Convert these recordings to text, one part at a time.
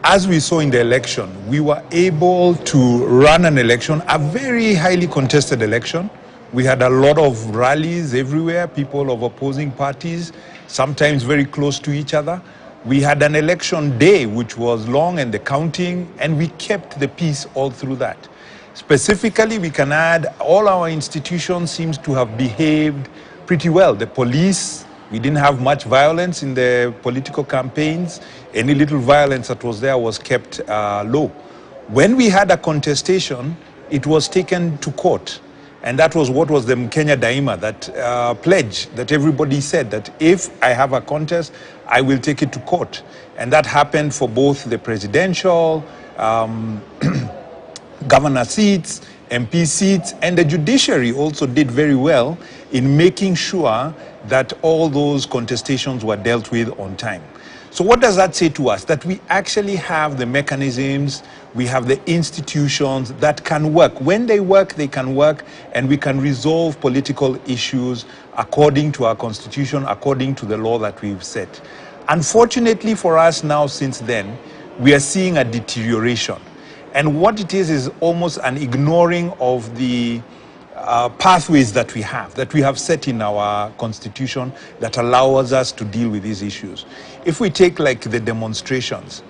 as we saw in the election, we were able to run an election, a very highly contested election. We had a lot of rallies everywhere, people of opposing parties, sometimes very close to each other. We had an election day, which was long, and the counting, and we kept the peace all through that. Specifically, we can add all our institutions seems to have behaved pretty well. The police, we didn't have much violence in the political campaigns. Any little violence that was there was kept low. When we had a contestation, it was taken to court. And that was what was the Kenya Daima, that pledge that everybody said that if I have a contest, I will take it to court. And that happened for both the presidential, governor seats, MP seats, and the judiciary also did very well in making sure that all those contestations were dealt with on time. So what does that say to us? That we actually have the mechanisms, we have the institutions that can work. When they work, they can work, and we can resolve political issues according to our constitution, according to the law that we've set. Unfortunately for us now, since then, we are seeing a deterioration. And what it is almost an ignoring of the pathways that we have set in our constitution that allows us to deal with these issues. If we take like the demonstrations,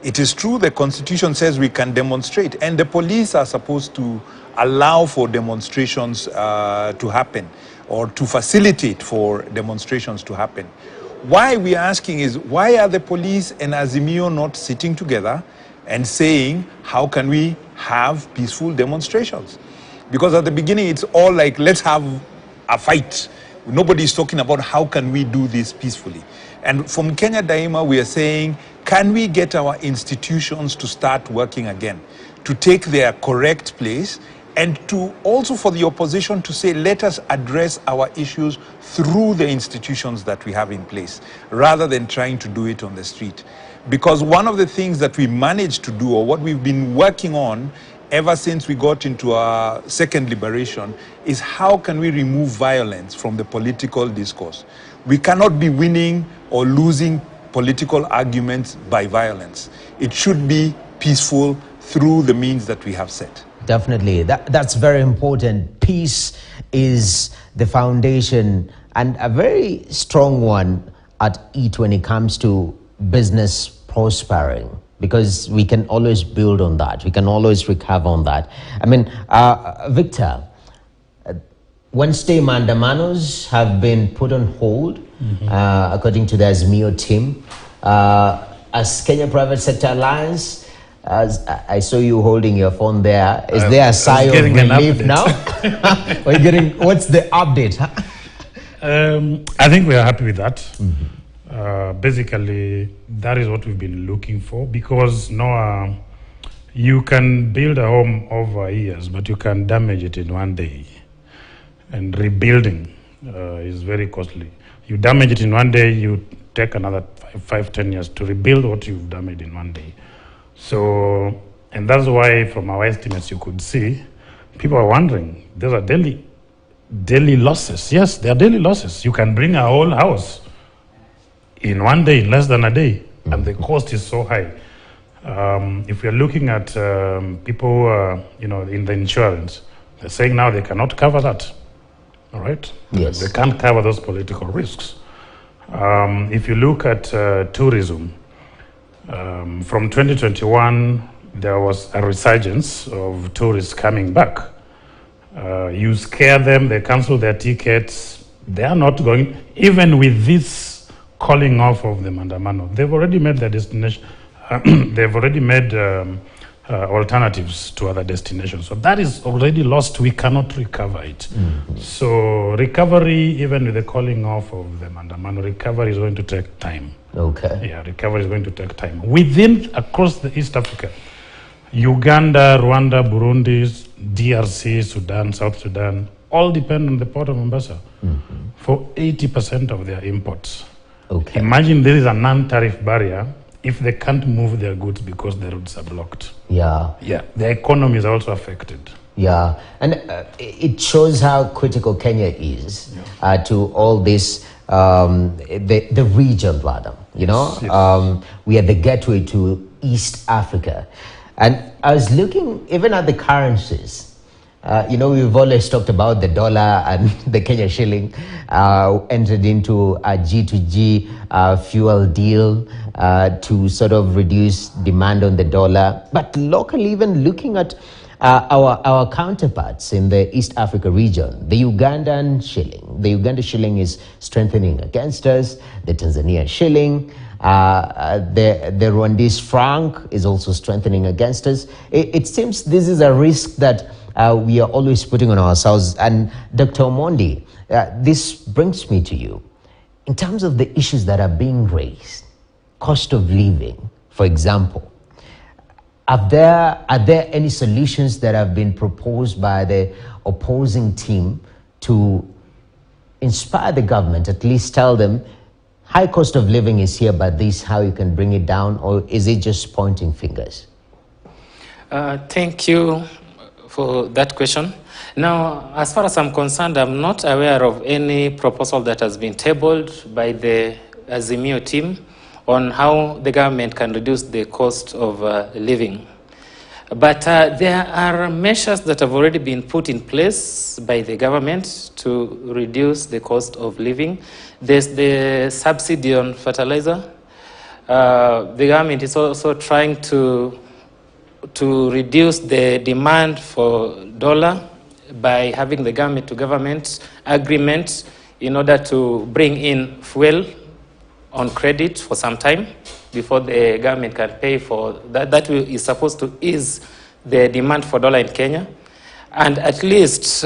it is true the constitution says we can demonstrate, and the police are supposed to allow for demonstrations to happen or to facilitate for demonstrations to happen. Why we are asking is, why are the police and Azimio not sitting together and saying, how can we have peaceful demonstrations? Because at the beginning, it's all like, let's have a fight. Nobody's talking about how can we do this peacefully. And from Kenya Daima, we are saying, can we get our institutions to start working again, to take their correct place, and to also for the opposition to say, let us address our issues through the institutions that we have in place, rather than trying to do it on the street. Because one of the things that we managed to do, or what we've been working on ever since we got into our second liberation, is how can we remove violence from the political discourse. We cannot be winning or losing political arguments by violence. It should be peaceful through the means that we have set. Definitely. That's very important. Peace is the foundation, and a very strong one at EAT when it comes to business prospering, because we can always build on that. We can always recover on that. I mean, Victor, Wednesday mandamanos have been put on hold, according to the Azimio team. As Kenya Private Sector Alliance, as I saw you holding your phone there, is there a sigh of relief now? We're getting, what's the update? I think we are happy with that. Basically, that is what we've been looking for, because you can build a home over years, but you can damage it in one day. And rebuilding is very costly. You damage it in one day, you take another 5-10 years to rebuild what you've damaged in one day. So, and that's why from our estimates you could see, people are wondering, those are daily losses. Yes, they are daily losses. You can bring a whole house in one day, in less than a day, and the cost is so high. If we're looking at people, in the insurance, they're saying now they cannot cover that. All right? Yes. They can't cover those political risks. If you look at tourism, from 2021, there was a resurgence of tourists coming back. You scare them, they cancel their tickets. They are not going, even with this calling off of the mandamano, they've already made their destination, they've already made alternatives to other destinations. So that is already lost. We cannot recover it. So recovery, even with the calling off of the mandamano, recovery is going to take time. Okay. Yeah, recovery is going to take time. Across the East Africa, Uganda, Rwanda, Burundi, DRC, Sudan, South Sudan, all depend on the port of Mombasa for 80% of their imports. Okay. Imagine there is a non-tariff barrier if they can't move their goods because the roads are blocked. Yeah. Yeah, the economy is also affected. Yeah, and it shows how critical Kenya is to all this, the region rather, you know. Yes. We are the gateway to East Africa. And I was looking even at the currencies. You know, we've always talked about the dollar and the Kenya shilling entered into a G2G fuel deal to sort of reduce demand on the dollar. But locally, even looking at our counterparts in the East Africa region, the Ugandan shilling. The Uganda shilling is strengthening against us, the Tanzania shilling. The Rwandese franc is also strengthening against us. It seems this is a risk that we are always putting on ourselves. And Dr. Omondi, this brings me to you. In terms of the issues that are being raised, cost of living, for example, are there any solutions that have been proposed by the opposing team to inspire the government, at least tell them, high cost of living is here, but this is how you can bring it down, or is it just pointing fingers? Thank you for that question. Now, as far as I'm concerned, I'm not aware of any proposal that has been tabled by the Azimio team on how the government can reduce the cost of living. But there are measures that have already been put in place by the government to reduce the cost of living. There's the subsidy on fertilizer. The government is also trying to reduce the demand for dollar by having the government-to-government agreement in order to bring in fuel on credit for some time before the government can pay for that. That is supposed to ease the demand for dollar in Kenya and at least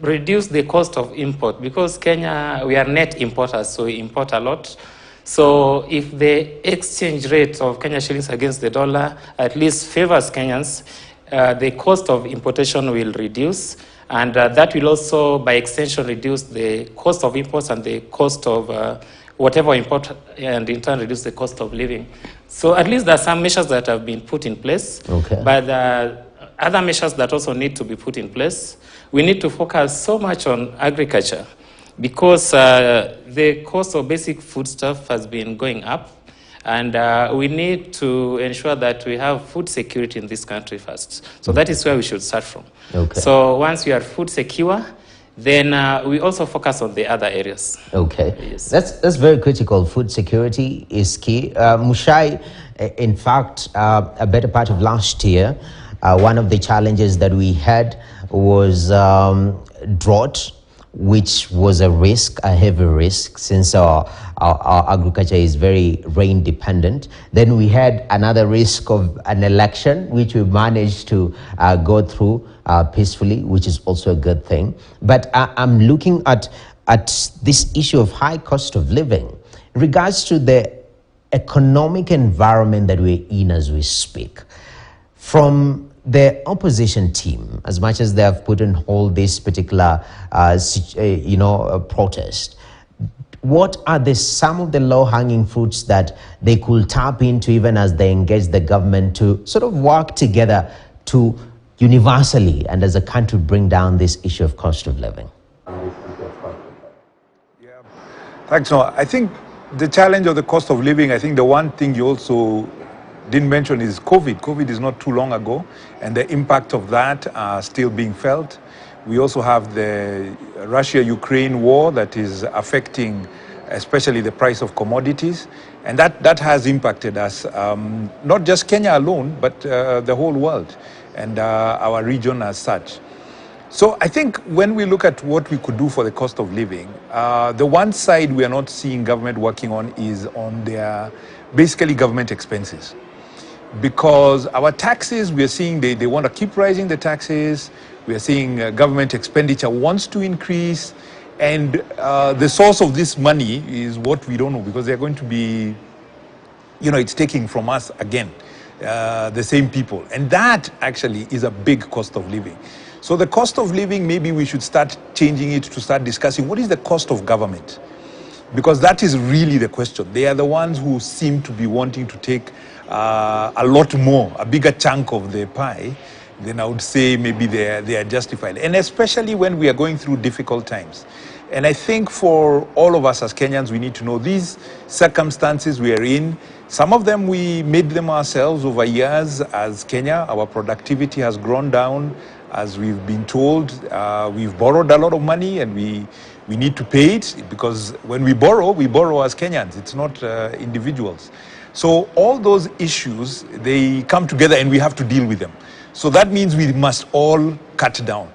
reduce the cost of import, because Kenya, we are net importers, so we import a lot. So if the exchange rate of Kenya shillings against the dollar at least favors Kenyans, the cost of importation will reduce, and that will also, by extension, reduce the cost of imports and the cost of whatever import, and in turn reduce the cost of living. So at least there are some measures that have been put in place, okay. But other measures that also need to be put in place. We need to focus so much on agriculture because the cost of basic foodstuff has been going up, and we need to ensure that we have food security in this country first. So that is where we should start from. Okay. So once we are food secure, then we also focus on the other areas. Okay, yes. That's very critical. Food security is key. Mushai, in fact, a better part of last year, one of the challenges that we had was drought, which was a risk, a heavy risk, since our agriculture is very rain dependent. Then we had another risk of an election, which we managed to go through peacefully, which is also a good thing. But I'm looking at this issue of high cost of living in regards to the economic environment that we're in as we speak. From the opposition team, as much as they have put on hold this particular protest, what are some of the low-hanging fruits that they could tap into even as they engage the government to sort of work together to universally and as a country bring down this issue of cost of living? Yeah. Thanks, Noah. I think the challenge of the cost of living, I think the one thing you also didn't mention is COVID. COVID is not too long ago, and the impact of that are still being felt. We also have the Russia-Ukraine war that is affecting especially the price of commodities, and that has impacted us, not just Kenya alone, but the whole world and our region as such. So I think when we look at what we could do for the cost of living, the one side we are not seeing government working on is on their basically government expenses. Because our taxes, we are seeing they want to keep rising the taxes. We are seeing government expenditure wants to increase. And the source of this money is what we don't know, because they're going to be, it's taking from us again, the same people. And that actually is a big cost of living. So the cost of living, maybe we should start changing it to start discussing what is the cost of government? Because that is really the question. They are the ones who seem to be wanting to take a lot more, a bigger chunk of the pie. Then I would say maybe they are justified. And especially when we are going through difficult times. And I think for all of us as Kenyans, we need to know these circumstances we are in, Some of them we made them ourselves over years as Kenya. Our productivity has gone down, as we've been told. We've borrowed a lot of money and we need to pay it, because when we borrow as Kenyans. It's not individuals. So all those issues, they come together and we have to deal with them. So that means we must all cut down.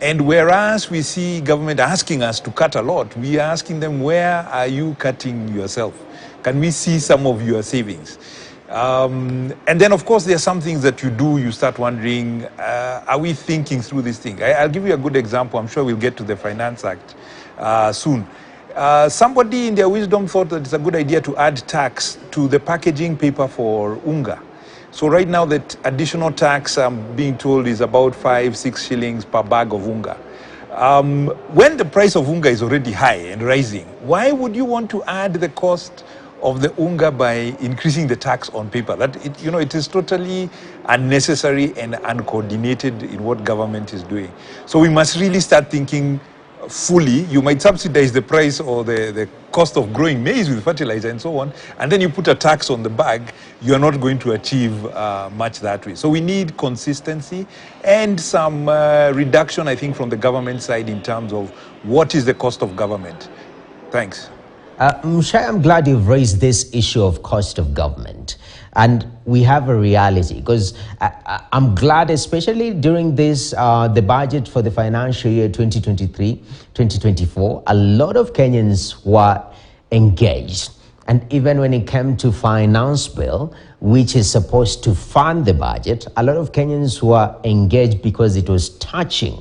And whereas we see government asking us to cut a lot, we are asking them, where are you cutting yourself? Can we see some of your savings? And then, of course, there are some things that you do, you start wondering, are we thinking through this thing? I'll give you a good example. I'm sure we'll get to the Finance Act soon. Somebody in their wisdom thought that it's a good idea to add tax to the packaging paper for unga. So right now that additional tax, I'm being told, is about 5-6 shillings per bag of unga. When the price of unga is already high and rising, why would you want to add the cost of the unga by increasing the tax on paper? It is totally unnecessary and uncoordinated in what government is doing. So we must really start thinking fully. You might subsidize the price or the cost of growing maize with fertilizer and so on, and then you put a tax on the bag. You are not going to achieve much that way. So we need consistency and some reduction, I think, from the government side in terms of what is the cost of government. Thanks. Mushai, I'm glad you've raised this issue of cost of government. And we have a reality, because I'm glad, especially during this, the budget for the financial year 2023-2024, a lot of Kenyans were engaged. And even when it came to finance bill, which is supposed to fund the budget, a lot of Kenyans were engaged because it was touching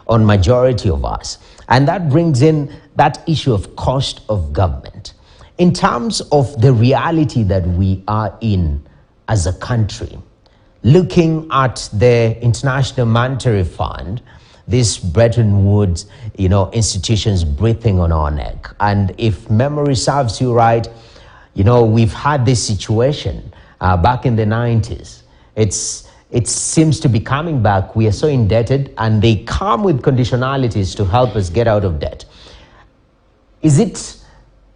on majority of us. And that brings in that issue of cost of government. In terms of the reality that we are in as a country, looking at the International Monetary Fund, this Bretton Woods, institutions breathing on our neck. And if memory serves you right, we've had this situation back in the 90s. It seems to be coming back. We are so indebted, and they come with conditionalities to help us get out of debt.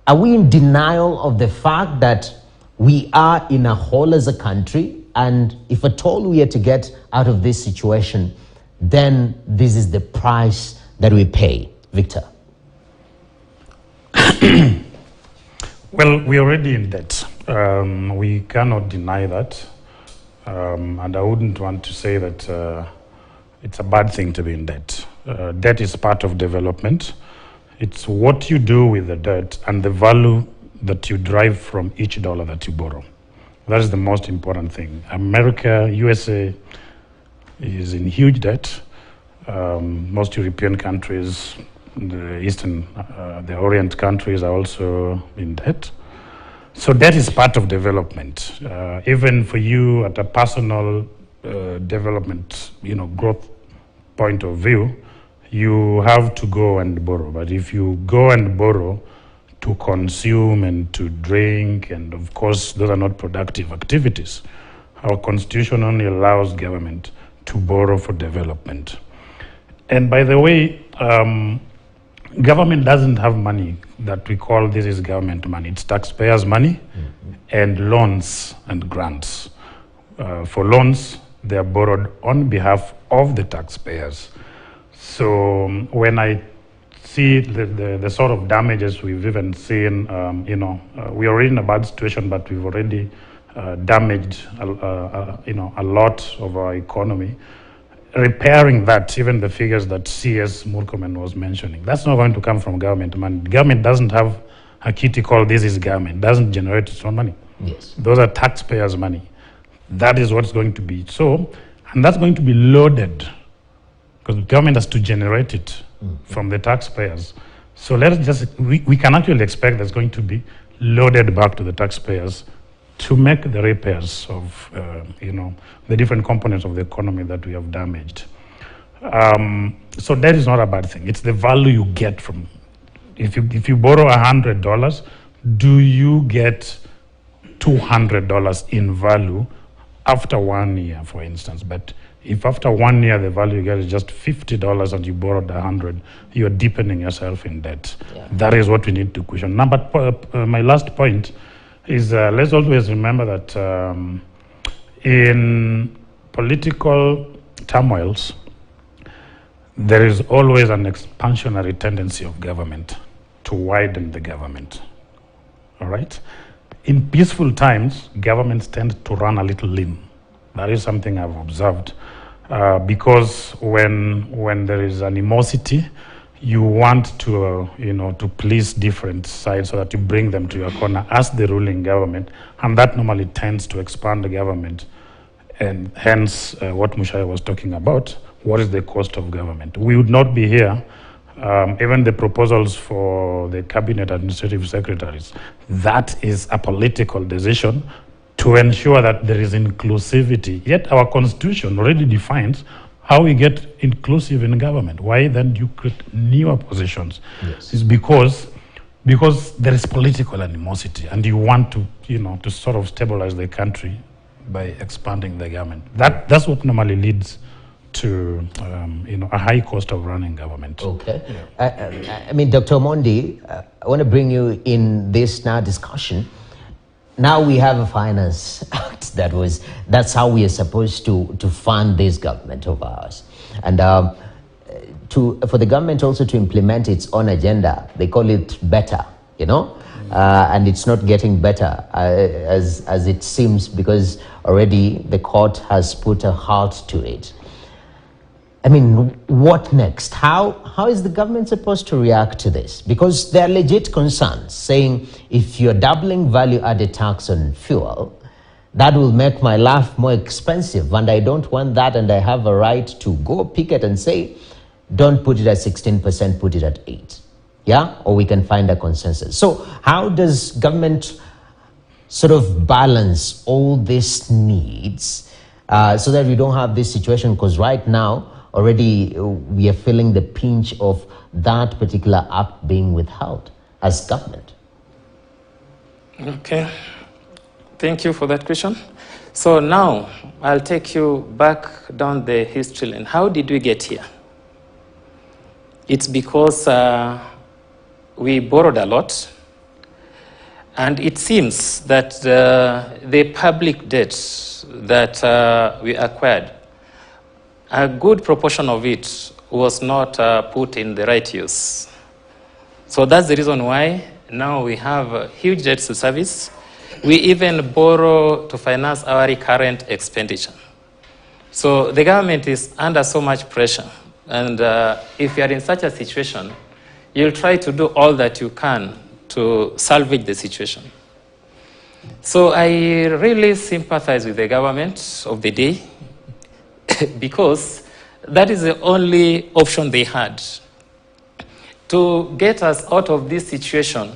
Are we in denial of the fact that we are in a hole as a country? And if at all we are to get out of this situation, then this is the price that we pay. Victor. Well, we're already in debt. We cannot deny that. And I wouldn't want to say that it's a bad thing to be in debt. Debt is part of development. It's what you do with the debt and the value that you derive from each dollar that you borrow. That is the most important thing. America, USA is in huge debt. Most European countries, the Orient countries are also in debt. So that is part of development. Even for you at a personal development, growth point of view, you have to go and borrow. But if you go and borrow to consume and to drink, and of course those are not productive activities, our constitution only allows government to borrow for development. And by the way, government doesn't have money that we call this is government money. It's taxpayers' money and loans and grants. For loans, they are borrowed on behalf of the taxpayers. So when I see the sort of damages we've even seen, we are in a bad situation, but we've already damaged, a lot of our economy. Repairing that, even the figures that C.S. Murkomen was mentioning, that's not going to come from government money. Government doesn't have a kitty called this is government, doesn't generate its own money. Yes. Those are taxpayers' money. That is what's going to be. So, and that's going to be loaded, because the government has to generate it from the taxpayers. So we can actually expect that's going to be loaded back to the taxpayers to make the repairs of, the different components of the economy that we have damaged. So that is not a bad thing. It's the value you get from, if you borrow $100, do you get $200 in value after 1 year, for instance? But if after 1 year the value you get is just $50 and you borrowed 100, you are deepening yourself in debt. Yeah. That is what we need to question. My last point, is let's always remember that in political turmoils, there is always an expansionary tendency of government to widen the government. All right? In peaceful times, governments tend to run a little lean. That is something I've observed. Because when there is animosity, you want to, to please different sides so that you bring them to your corner as the ruling government, and that normally tends to expand the government, and hence what Muchai was talking about. What is the cost of government? We would not be here. Even the proposals for the cabinet administrative secretaries, that is a political decision to ensure that there is inclusivity. Yet our constitution already defines how we get inclusive in government. Why then do you create newer positions? Yes. It's because there is political animosity, and you want to, to sort of stabilize the country by expanding the government. That's what normally leads to, a high cost of running government. Okay. Yeah. I mean, Dr. Omondi, I want to bring you in this now discussion. Now we have a finance act that's how we are supposed to fund this government of ours. And for the government also to implement its own agenda, they call it better, and it's not getting better as it seems, because already the court has put a halt to it. I mean, what next? How is the government supposed to react to this? Because there are legit concerns saying if you're doubling value-added tax on fuel, that will make my life more expensive, and I don't want that, and I have a right to go picket and say, don't put it at 16%, put it at 8%. Yeah? Or we can find a consensus. So how does government sort of balance all these needs so that we don't have this situation? Because right now, already we are feeling the pinch of that particular act being withheld as government. Okay. Thank you for that question. So now I'll take you back down the history lane. How did we get here? It's because we borrowed a lot, and it seems that the public debt that we acquired, a good proportion of it was not put in the right use. So that's the reason why now we have huge debts to service. We even borrow to finance our recurrent expenditure. So the government is under so much pressure. And if you are in such a situation, you'll try to do all that you can to salvage the situation. So I really sympathize with the government of the day, because that is the only option they had to get us out of this situation.